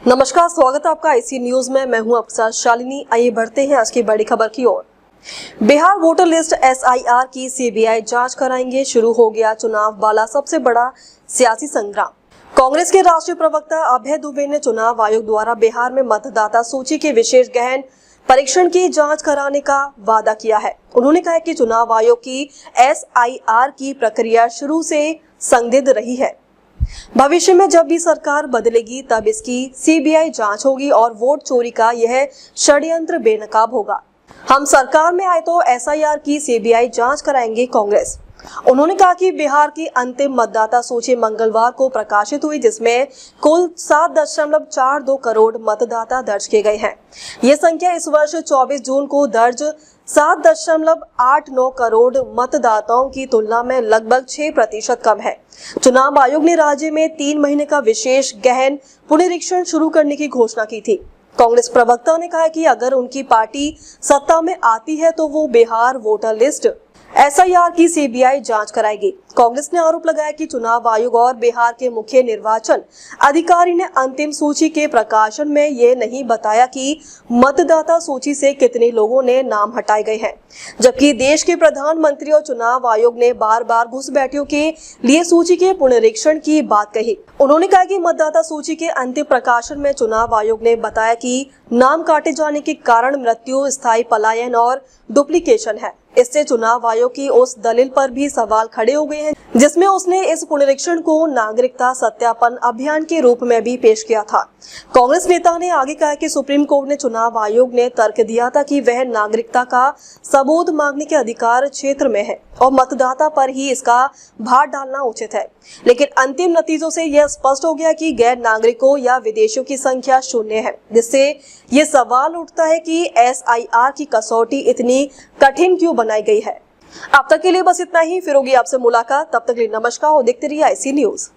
नमस्कार, स्वागत है आपका आईसी न्यूज में। मैं हूं आपके साथ शालिनी। आइए बढ़ते हैं आज की बड़ी खबर की ओर। बिहार वोटर लिस्ट एसआईआर की सीबीआई जांच कराएंगे। शुरू हो गया चुनाव वाला सबसे बड़ा सियासी संग्राम। कांग्रेस के राष्ट्रीय प्रवक्ता अभय दुबे ने चुनाव आयोग द्वारा बिहार में मतदाता सूची के विशेष गहन परीक्षण की जांच कराने का वादा किया है। उन्होंने कहा कि चुनाव आयोग की एसआईआर की प्रक्रिया शुरू से संदिग्ध रही है। भविष्य में जब भी सरकार बदलेगी तब इसकी सीबीआई जांच होगी और वोट चोरी का यह षड्यंत्र बेनकाब होगा। हम सरकार में आए तो एसआईआर की सीबीआई जांच कराएंगे कांग्रेस। उन्होंने कहा कि बिहार की अंतिम मतदाता सूची मंगलवार को प्रकाशित हुई, जिसमें कुल 7.42 करोड़ मतदाता दर्ज किए गए हैं। ये संख्या इस वर्ष 24 जून को दर्ज 7.89 करोड़ मतदाताओं की तुलना में लगभग 6% कम है। चुनाव आयोग ने राज्य में 3 महीने का विशेष गहन पुनरीक्षण शुरू करने की घोषणा की थी। कांग्रेस प्रवक्ता ने कहा कि अगर उनकी पार्टी सत्ता में आती है तो वो बिहार वोटर लिस्ट एसआईआर की सीबीआई जांच कराएगी। कांग्रेस ने आरोप लगाया कि चुनाव आयोग और बिहार के मुख्य निर्वाचन अधिकारी ने अंतिम सूची के प्रकाशन में ये नहीं बताया कि मतदाता सूची से कितने लोगों ने नाम हटाए गए हैं, जबकि देश के प्रधानमंत्री और चुनाव आयोग ने बार बार घुसपैठियों के लिए सूची के पुनरीक्षण की बात कही। उन्होंने कहा कि मतदाता सूची के अंतिम प्रकाशन में चुनाव आयोग ने बताया कि नाम काटे जाने के कारण मृत्यु, स्थायी पलायन और डुप्लीकेशन है। इससे चुनाव आयोग की उस दलील पर भी सवाल खड़े हो गए हैं जिसमें उसने इस पुनरीक्षण को नागरिकता सत्यापन अभियान के रूप में भी पेश किया था। कांग्रेस नेता ने आगे कहा कि सुप्रीम कोर्ट ने चुनाव आयोग ने तर्क दिया था कि वह नागरिकता का सबूत मांगने के अधिकार क्षेत्र में है और मतदाता पर ही इसका भार डालना उचित है, लेकिन अंतिम नतीजों से यह स्पष्ट हो गया कि गैर नागरिकों या विदेशियों की संख्या 0 है, जिससे ये सवाल उठता है कि एसआईआर की कसौटी इतनी कठिन क्यों बनाई गई है। अब तक के लिए बस इतना ही। फिर होगी आपसे मुलाकात, तब तक के लिए नमस्कार और देखते रहिए आईसी न्यूज।